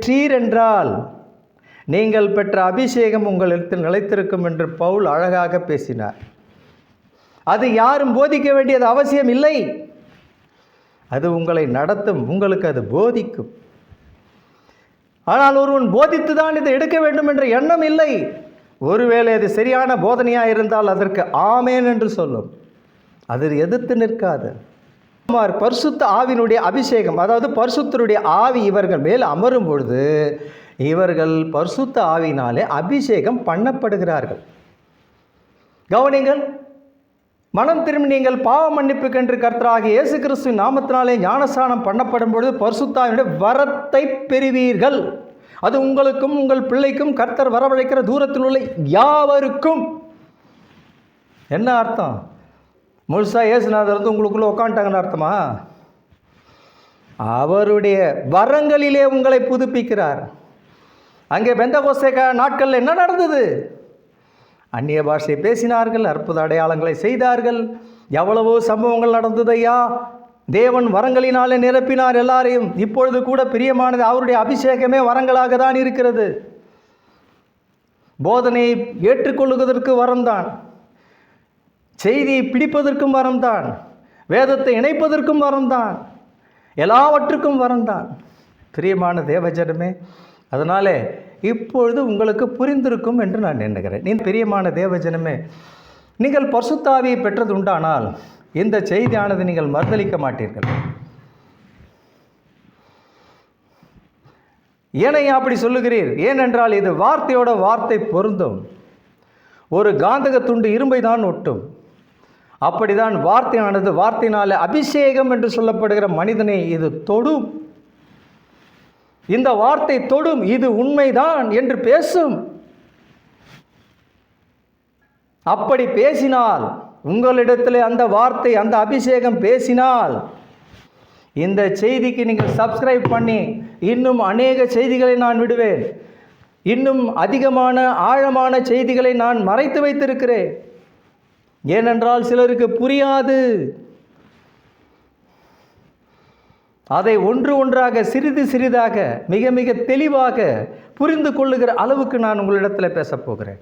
பெற்றீர் என்றால் நீங்கள் பெற்ற அபிஷேகம் உங்களிடத்தில் நிலைத்திருக்கும் என்று பவுல் அழகாக பேசினார். அது யாரும் போதிக்க வேண்டியது அவசியம் இல்லை. அது உங்களை நடத்தும், உங்களுக்கு அது போதிக்கும். ஆனால் ஒருவன் போதித்து தான் இதை எடுக்க வேண்டும் என்ற எண்ணம் இல்லை. ஒருவேளை அது சரியான போதனையாக இருந்தால் அதற்கு ஆமேன் என்று சொல்லும், அது எதிர்த்து நிற்காது. பரிசுத்த ஆவியினுடைய அபிஷேகம், அதாவது பரிசுத்தருடைய ஆவி இவர்கள் மேல் அமரும் பொழுது இவர்கள் பரிசுத்த ஆவியினாலே அபிஷேகம் பண்ணப்படுகிறார்கள். கவனிங்கள், மனம் திரும்பி நீங்கள் பாவ மன்னிப்புக்கென்று கர்த்தராகிய இயேசு கிறிஸ்துவின் நாமத்தினாலே ஞானஸ்நானம் பண்ணப்படும் பொழுது பரிசுத்த ஆவியினுடைய வரத்தை பெறுவீர்கள். அது உங்களுக்கும் உங்கள் பிள்ளைக்கும் கர்த்தர் வரவழைக்கிற தூரத்தில் உள்ள யாவருக்கும். என்ன அர்த்தம்? முழுசா இயேசுநாதர் வந்து உங்களுக்குள்ளே உட்காந்துட்டாங்கன்னு அர்த்தமா? அவருடைய வரங்களிலே உங்களை புதுப்பிக்கிறார். அங்கே பெந்தகோஸ்தே நாட்களில் என்ன நடந்தது? அந்நிய பாஷை பேசினார்கள், அற்புத அடையாளங்களை செய்தார்கள், எவ்வளவோ சம்பவங்கள் நடந்தது. ஐயா, தேவன் வரங்களினாலே நிரப்பினார் எல்லாரையும். இப்பொழுது கூட பிரியமானது அவருடைய அபிஷேகமே வரங்களாக தான் இருக்கிறது. போதனையை ஏற்றுக்கொள்ளுவதற்கு வரம்தான், செய்தியை பிடிப்பதற்கும் வரம்தான், வேதத்தை இணைப்பதற்கும் வரம்தான், எல்லாவற்றுக்கும் வரம்தான். பிரியமான தேவஜனமே, அதனாலே இப்பொழுது உங்களுக்கு புரிந்திருக்கும் என்று நான் எண்ணுகிறேன். நீ பிரியமான தேவஜனமே, நீங்கள் பரிசுத்த ஆவியை பெற்றது உண்டானால் இந்த செய்தியானது நீங்கள் மறுதலிக்க மாட்டீர்கள். ஏனையா அப்படி சொல்லுகிறீர்? ஏனென்றால் இது வார்த்தையோட வார்த்தை பொருந்தும். ஒரு காந்தக துண்டு இரும்பை தான் ஒட்டும். அப்படிதான் வார்த்தையானது வார்த்தையினால அபிஷேகம் என்று சொல்லப்படுகிற மனிதனை இது தொடும். இந்த வார்த்தை தொடும், இது உண்மைதான் என்று பேசும். அப்படி பேசினால், உங்களிடத்தில் அந்த வார்த்தை, அந்த அபிஷேகம் பேசினால், இந்த செய்திக்கு நீங்கள் சப்ஸ்கிரைப் பண்ணி இன்னும் அநேக செய்திகளை நான் விடுவேன். இன்னும் அதிகமான ஆழமான செய்திகளை நான் மறைத்து வைத்திருக்கிறேன். ஏனென்றால் சிலருக்கு புரியாது. அதை ஒன்று ஒன்றாக சிறிது சிறிதாக மிக மிக தெளிவாக புரிந்து கொள்ளுகிற அளவுக்கு நான் உங்களிடத்தில் பேசப் போகிறேன்.